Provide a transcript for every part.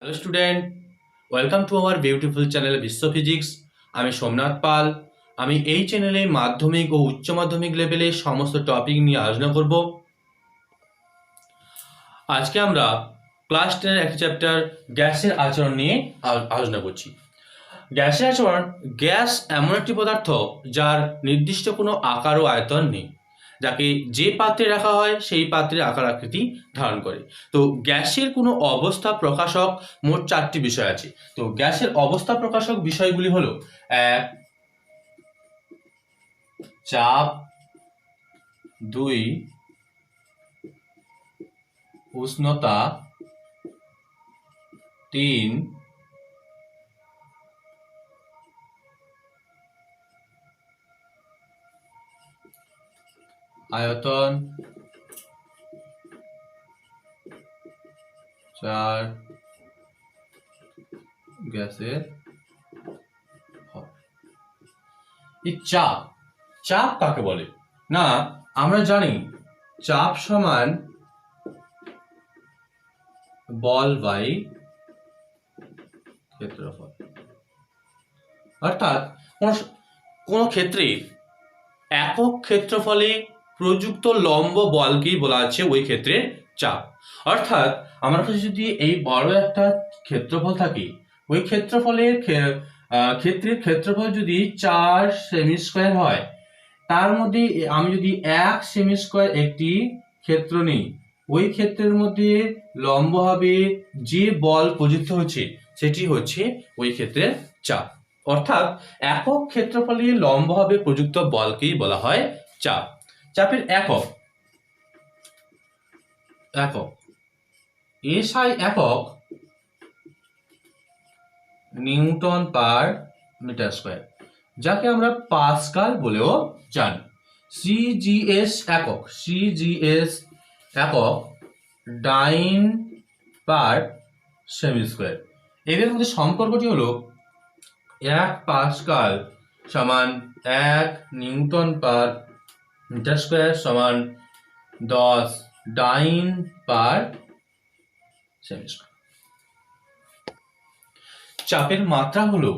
Hello student, welcome to our beautiful channel বিশ্ব physics. আমি সোমনাথ পাল। আমি এই চ্যানেলে মাধ্যমিক ও উচ্চ মাধ্যমিক লেভেলের সমস্ত টপিক নিয়ে আলোচনা করব। আজকে আমরা ক্লাস 10-এর একটি চ্যাপ্টার গ্যাসের আচরণ নিয়ে আলোচনা করছি। গ্যাসের আচরণ, গ্যাস এমন একটি পদার্থ যার নির্দিষ্ট কোনো আকার ও আয়তন নেই, যাকে যে পাত্রে রাখা হয় সেই পাত্রের আকার আকৃতি ধারণ করে। তো গ্যাসের কোনো অবস্থা প্রকাশক মোট 4টি বিষয় আছে। তো গ্যাসের অবস্থা প্রকাশক বিষয়গুলি হলো: 1 চাপ, 2 উষ্ণতা, 3 আয়তন, 4 গ্যাসের ভর। এই চাপ কাকে বলে? না, আমরা জানি চাপ সমান বল বাই ক্ষেত্রফল। অর্থাৎ কোন ক্ষেত্রে একক ক্ষেত্রফলে প্রযুক্ত লম্ব বলকেই বলা আছে ওই ক্ষেত্রের চাপ। অর্থাৎ আমার কাছে যদি এই বড় একটা ক্ষেত্রফল থাকে, ওই ক্ষেত্রফলের ক্ষেত্রের ক্ষেত্রফল যদি 4 সেমি স্কোয়ার হয়, তার মধ্যে আমি যদি 1 সেমি স্কোয়ার একটি ক্ষেত্র নিই, ওই ক্ষেত্রের মধ্যে লম্বভাবে যে বল প্রযুক্ত হচ্ছে সেটি হচ্ছে ওই ক্ষেত্রের চাপ। অর্থাৎ একক ক্ষেত্রফলে লম্বভাবে প্রযুক্ত বলকেই বলা হয় চাপ। চাপের একক এসআই একক নিউটন পার মিটার স্কোয়ার, যাকে আমরা পাস্কাল বলেও জানি। সিজিএস একক ডাইন পার সেমি স্কোয়ার। এদের মধ্যে সম্পর্কটি হলো 1 পাস্কাল সমান 1 নিউটন পার মিটার স্কোয়ার সমান 10 ডাইন পার সেমি স্কোয়ার। চাপের মাত্রা হলো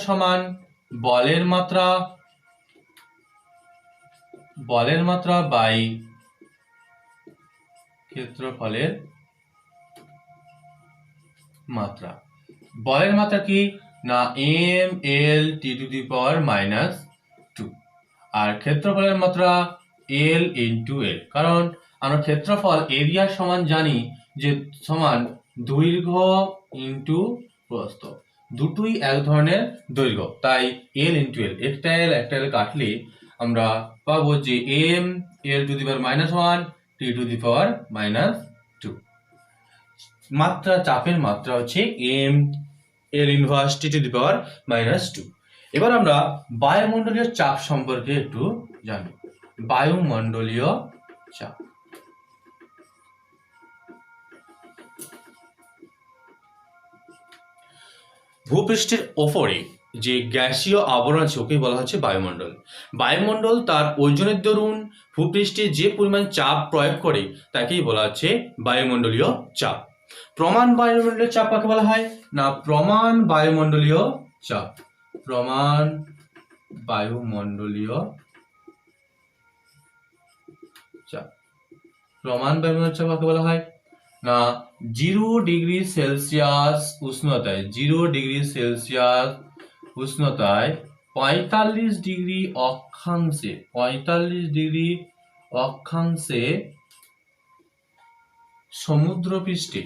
সমান বলের মাত্রা বাই ক্ষেত্রফলের মাত্রা। বলের মাত্রা কি না mL/(T⁻²) আর ক্ষেত্রফলের মাত্রা L/(L). কারণ আমরা ক্ষেত্রফল এরিয়ার সমান জানি যে সমান দৈর্ঘ্য ইন্টু প্রস্থ, দুটোই এক ধরনের দৈর্ঘ্য, তাই L/L। একটা L কাটলে আমরা পাবো যে m(L⁻⁻1) T⁻²। মাত্রা, চাপের মাত্রা হচ্ছে mL−T⁻²। এবার আমরা বায়ুমণ্ডলীয় চাপ সম্পর্কে একটু জানি। বায়ুমণ্ডলীয় চাপ, ভূপৃষ্ঠের ওপরে যে গ্যাসীয় আবরণ আছে ওকে বলা হচ্ছে বায়ুমণ্ডল। বায়ুমণ্ডল তার ওজনের দরুন ভূপৃষ্ঠে যে পরিমাণ চাপ প্রয়োগ করে তাকেই বলা হচ্ছে বায়ুমণ্ডলীয় চাপ। প্রমাণ বায়ুমণ্ডলীয় চাপ কাকে বলা হয় না, প্রমাণ বায়ুমণ্ডলীয় চাপ কাকে বলা হয় না, 0°C উষ্ণতায় 45° অক্ষাংশে সমুদ্রপৃষ্ঠে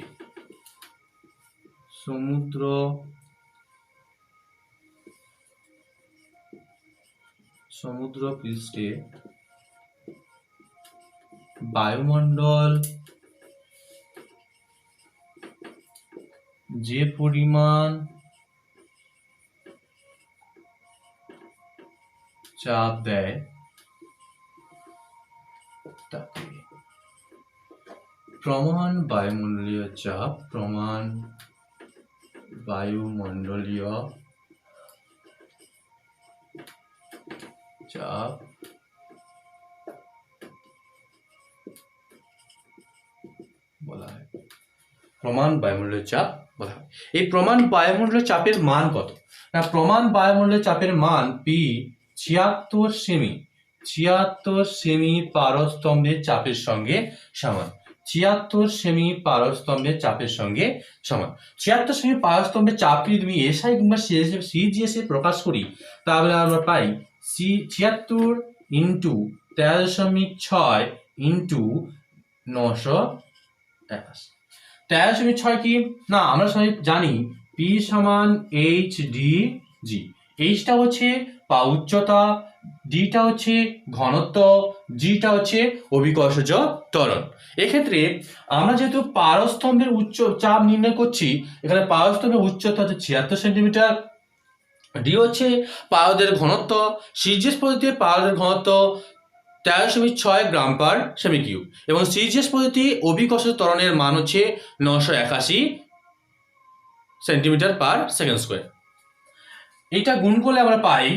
বায়ুমণ্ডল যে পরিমাণ চাপ দেয় তাকে প্রমাণ বায়ুমণ্ডলীয় চাপ বলা হয়। প্রমাণ বায়ুমণ্ডলীয় চাপ বলা হয়। এই প্রমাণ বায়ুমণ্ডলীয় চাপের মান কত? না, প্রমাণ বায়ুমণ্ডলীয় চাপের মান পি 76 সেমি পারস্তম্ভের চাপের সঙ্গে সমান। 76 সেমি পারস্তম্ভের চাপের সঙ্গে সমান। 76 সেমি পারস্তম্ভের চাপকে যদি এসআই কিংবা সিজিএস এ প্রকাশ করি, তাহলে আমরা পাই 76 ইন্টু 13.6 ইন্টু 981। 13.6 কি না, আমরা সবাই জানি পি সমান এইচ ডি জি। এইচটা হচ্ছে উচ্চতা, ডিটা হচ্ছে ঘনত্ব, জিটা হচ্ছে অভিকর্ষজ ত্বরণ। এক্ষেত্রে আমরা যেহেতু পারস্তম্ভের উচ্চ চাপ নির্ণয় করছি, এখানে পারস্তম্ভের উচ্চতা হচ্ছে 76 সেন্টিমিটার, ডি হচ্ছে পারদের ঘনত্ব, সিজিএস পদ্ধতিতে পারদের ঘনত্ব 13.6 গ্রাম পার সেমি কিউব, এবং সিজিএস পদ্ধতি অভিকর্ষজ ত্বরণের মান হচ্ছে 981 সেন্টিমিটার পার সেকেন্ড স্কোয়ার। এইটা গুণ করলে আমরা পাই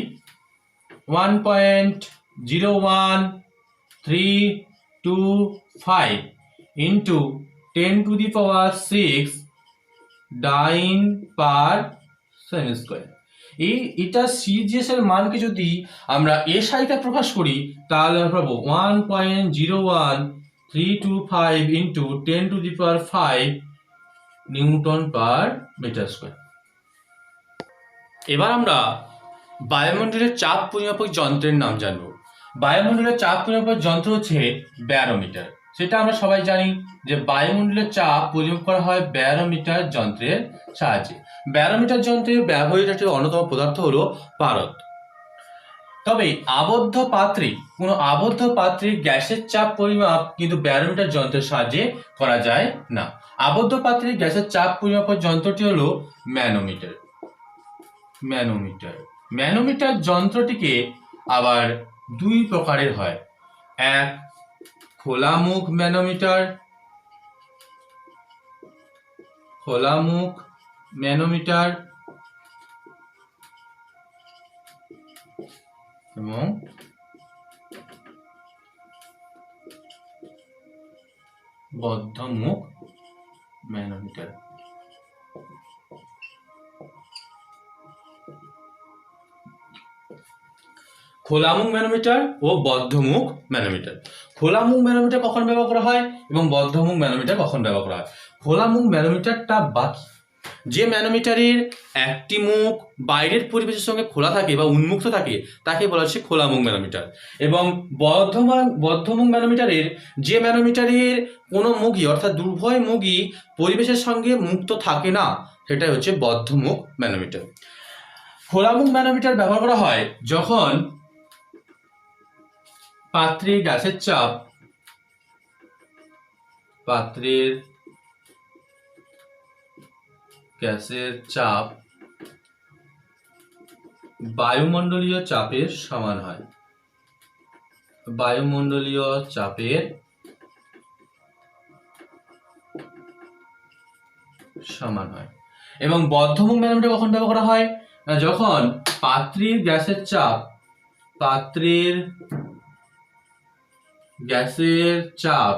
1.01325 ইন্টু 10⁶ ডাইন পার সেকেন্ড স্কোয়ার। এটা সিজিএস এর মানকে যদি আমরা এসআইতে প্রকাশ করি, তাহলে আমরা পাবো 1.01325 into 10⁵ newton per metre square. এবার আমরা বায়ুমণ্ডলের চাপ পরিমাপক যন্ত্রের নাম জানবো। বায়ুমণ্ডলের চাপ পরিমাপক যন্ত্র হচ্ছে ব্যারোমিটার। সেটা আমরা সবাই জানি যে বায়ুমণ্ডলের চাপ পরিমাপ করা হয় ব্যারোমিটার যন্ত্রের সাহায্যে। ব্যারোমিটার যন্ত্রে ব্যবহৃত একটি অন্যতম পদার্থ হলো পারদ। তবে কোনো আবদ্ধ পাত্রে গ্যাসের চাপ পরিমাপ কিন্তু ব্যারোমিটার যন্ত্রের সাহায্যে করা যায় না। আবদ্ধ পাত্রে গ্যাসের চাপ পরিমাপক যন্ত্রটি হলো ম্যানোমিটার। ম্যানোমিটার যন্ত্রটিকে আবার দুই প্রকারের হয়। এক, খোলামুখ ম্যানোমিটার এবং বদ্ধমুখ ম্যানোমিটার। খোলামুখ ম্যানোমিটার ও বদ্ধমুখ ম্যানোমিটার। খোলামুখ ম্যানোমিটার কখন ব্যবহার করা হয় এবং বদ্ধমুখ ম্যানোমিটার কখন ব্যবহার করা হয়? খোলামুখ ম্যানোমিটারটা বাকি যে ম্যানোমিটারের একটি মুখ বাইরের পরিবেশের সঙ্গে খোলা থাকে বা উন্মুক্ত থাকে তাকে বলা হচ্ছে খোলামুখ ম্যানোমিটার। এবং বদ্ধমুখ ম্যানোমিটারের যে ম্যানোমিটারের কোনো মুখই অর্থাৎ উভয় মুখই পরিবেশের সঙ্গে মুক্ত থাকে না, সেটাই হচ্ছে বদ্ধমুখ ম্যানোমিটার। খোলামুখ ম্যানোমিটার ব্যবহার করা হয় যখন পাত্রে গ্যাসের চাপ বায়ুমণ্ডলীয় চাপের সমান হয়। এবং বদ্ধমুখ ম্যানোমিটার কখন ব্যবহার করা হয়? যখন পাত্রের গ্যাসের চাপ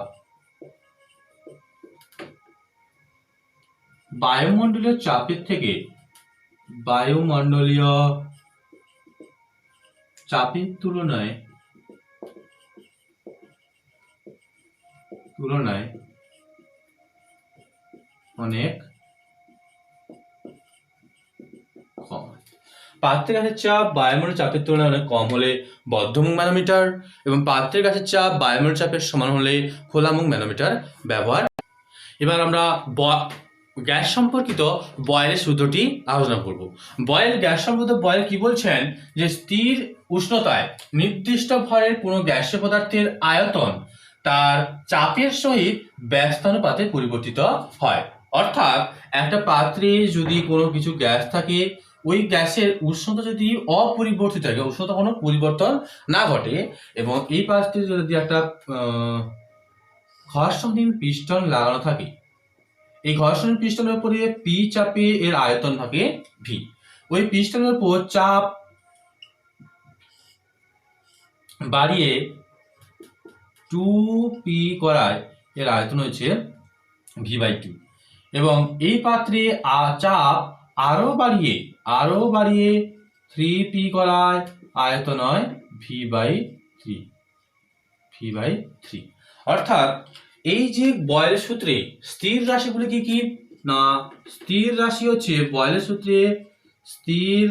বায়ুমণ্ডলীয় চাপের থেকে তুলনায় অনেক কম। পাত্রের গ্যাসের চাপ বায়ুমণ্ডলীয় চাপের তুলনায় অনেক কম হলে বদ্ধমুখ ম্যানোমিটার, এবং পাত্রের গ্যাসের চাপ বায়ুমণ্ডলীয় চাপের সমান হলে খোলামুখ ম্যানোমিটার ব্যবহার। এবার আমরা গ্যাস সম্পর্কিত বয়েলের সূত্রটি আলোচনা করব। গ্যাস সম্পর্কিত বয়েল কি বলছেন, যে স্থির উষ্ণতায় নির্দিষ্ট ভরের কোনো গ্যাসীয় পদার্থের আয়তন তার চাপের সহিত ব্যস্তানুপাতে পরিবর্তিত হয়। অর্থাৎ একটা পাত্রে যদি কোনো কিছু গ্যাস থাকে, ওই গ্যাসের উষ্ণতা যদি অপরিবর্তিত থাকে, উষ্ণতা কোনো পরিবর্তন না ঘটে, এবং এই পাত্রে যদি একটা ঘর্ষণহীন পিস্টন লাগানো থাকে, এই ঘর্ষণ পিস্টনের উপরে পি চাপে এর আয়তন থাকে ভি। ওই পিস্টনের উপর চাপ বাড়িয়ে 2p করায় এর আয়তন হচ্ছে v/2। এবং এই পাত্রে চাপ আরো বাড়িয়ে 3p করায় আয়তন হয় v/3 অর্থাৎ এই যে বয়েলের সূত্রে স্থির রাশিগুলি কি না, স্থির রাশি হচ্ছে বয়েলের সূত্রে স্থির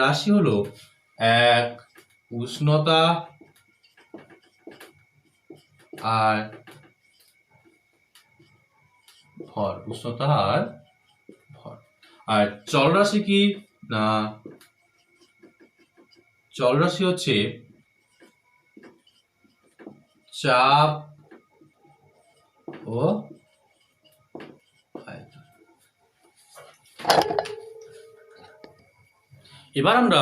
রাশি হলো এক উষ্ণতা আর ভর, উষ্ণতা আর ভর। আর চলরাশি কি না, চলরাশি হচ্ছে চাপ ও আয়তন। এবার আমরা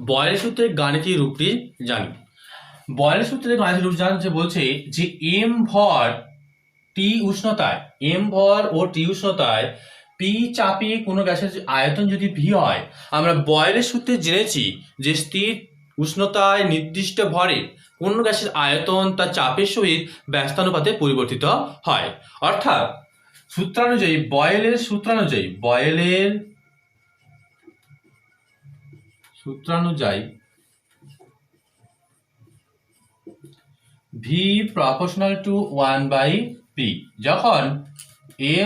বয়েলের সূত্রের গাণিতিক রূপটি জানি। বয়েলের সূত্রের গাণিতিক রূপ জানতে বলছে যে এম ভর টি উষ্ণতায়, এম ভর ও টি উষ্ণতায় পি চাপে কোনো গ্যাসের আয়তন যদি ভি হয়, আমরা বয়েলের সূত্রে জেনেছি যে স্থির উষ্ণতায় নির্দিষ্ট ভরে কোন গ্যাসের আয়তন তার চাপের সহিত ব্যস্তানুপাতে পরিবর্তিত হয়। অর্থাৎ সূত্রানুযায়ী বয়েলের সূত্রানুযায়ী V proportional to 1/p যখন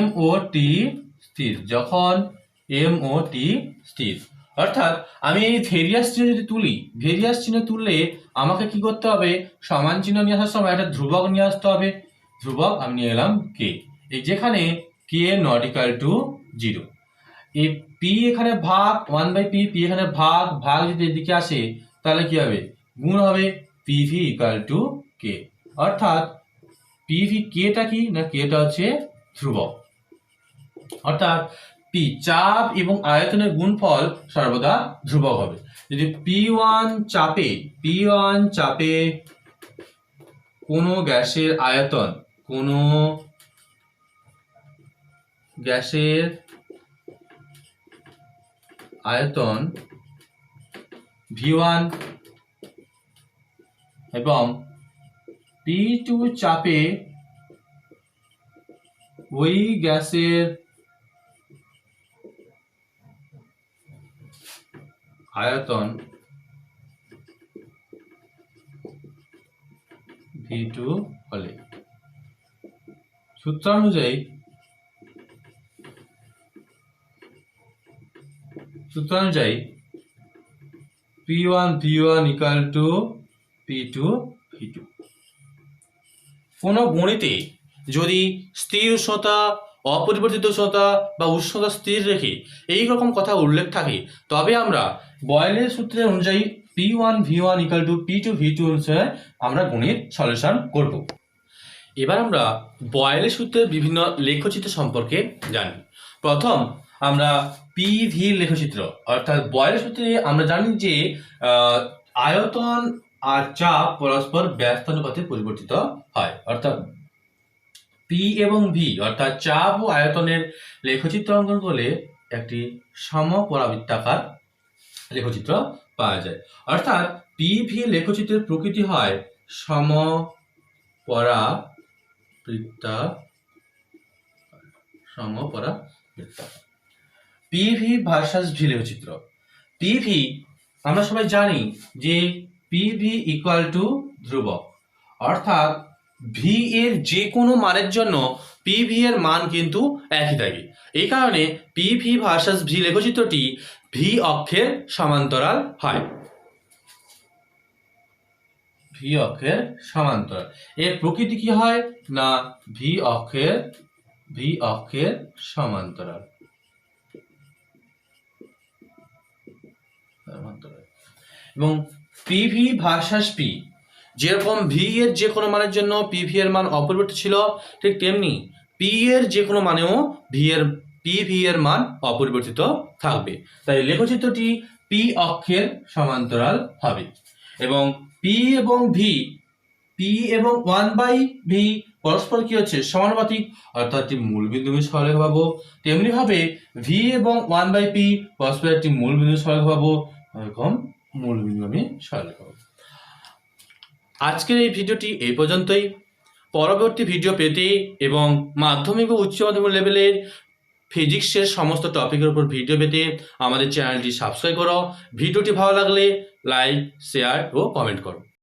m ও t স্থির, অর্থাৎ আমি এই ভেরিয়াস চিহ্ন যদি তুলি, ভেরিয়াস চিহ্ন তুললে আমাকে কি করতে হবে, সমান চিহ্ন নিয়ে আসার সময় একটা ধ্রুবক নিয়ে আসতে হবে। ধ্রুবক আমি নিয়ে এলাম k, এই যেখানে k নট ইকুয়াল টু 0। এই p এখানে ভাগ 1/p, p এখানে ভাগ যদি এদিকে আসে তাহলে কি হবে, গুণ হবে pv ইকুয়াল টু k। অর্থাৎ pv kটা কি না, kটা হচ্ছে ধ্রুবক। অর্থাৎ p চাপ এবং আয়তনের গুণফল সর্বদা ধ্রুবক হবে। যদি p1 চাপে কোনো গ্যাসের আয়তন v1 এবং p2 চাপে ওই গ্যাসের আয়তন v2 হলে সূত্রানুযায়ী p1 v1 equal to p2 v2। কোনো গণিতে যদি স্থির উষ্ণতা, অপরিবর্তিত উষ্ণতা বা উষ্ণতা স্থির রেখে এই রকম কথা উল্লেখ থাকে, তবে আমরা বয়েলের সূত্রের অনুযায়ী p1 v1 equal to p2 v2 অনুসারে আমরা গণিত সলিউশন করব। এবার আমরা বয়েলের সূত্রের বিভিন্ন লেখচিত্র সম্পর্কে জানি। প্রথম আমরা PV লেখচিত্র, অর্থাৎ বয়েলের সূত্রে আমরা জানি যে আয়তন আর চাপ পরস্পর ব্যস্তানুপাতে পরিবর্তিত হয়। অর্থাৎ P এবং V অর্থাৎ চাপ ও আয়তনের লেখচিত্র অঙ্কন করলে একটি সমপরাবৃত্তাকার লেখচিত্র পাওয়া যায়। অর্থাৎ PV লেখচিত্রের প্রকৃতি হয় সমপরাবৃত্তাকার। PV ভার্সাস V লেখচিত্র। PV আমরা সবাই জানি যে PV ইকুয়াল টু ধ্রুবক, অর্থাৎ V এর যে কোনো মানের জন্য PV এর মান কিন্তু একই থাকে। এই কারণে PV ভার্সাস V লেখচিত্রটি V অক্ষের সমান্তরাল হয়। V অক্ষের সমান্তরাল এর প্রকৃতি কি হয় না, V অক্ষের সমান্তরাল। এবং PV ভার্সাস P, যেরকম V এর যে কোনো মানের জন্য PV এর মান অপরিবর্তিত ছিল, ঠিক তেমনি P এর যে কোনো মানেও PV এর মান অপরিবর্তিত থাকবে। তাই লেখচিত্রটি P অক্ষের সমান্তরাল হবে। এবং P এবং 1/v পরস্পর কি হচ্ছে, সমানুপাতিক, অর্থাৎ একটি মূলবিন্দু আমি সরলরেখা পাবো। তেমনি ভাবে V এবং 1/p পরস্পর একটি মূলবিন্দু সরলরেখা পাবো, এরকম মূলবিন্দু আমি সরলরেখা পাবো। আজকের এই ভিডিওটি এই পর্যন্তই। পরবর্তী ভিডিও পেতে এবং মাধ্যমিক ও উচ্চ মাধ্যমিক লেভেলের ফিজিক্সের সমস্ত টপিকের উপর ভিডিও পেতে আমাদের চ্যানেলটি সাবস্ক্রাইব করো। ভিডিওটি ভালো লাগলে লাইক, শেয়ার ও কমেন্ট করো।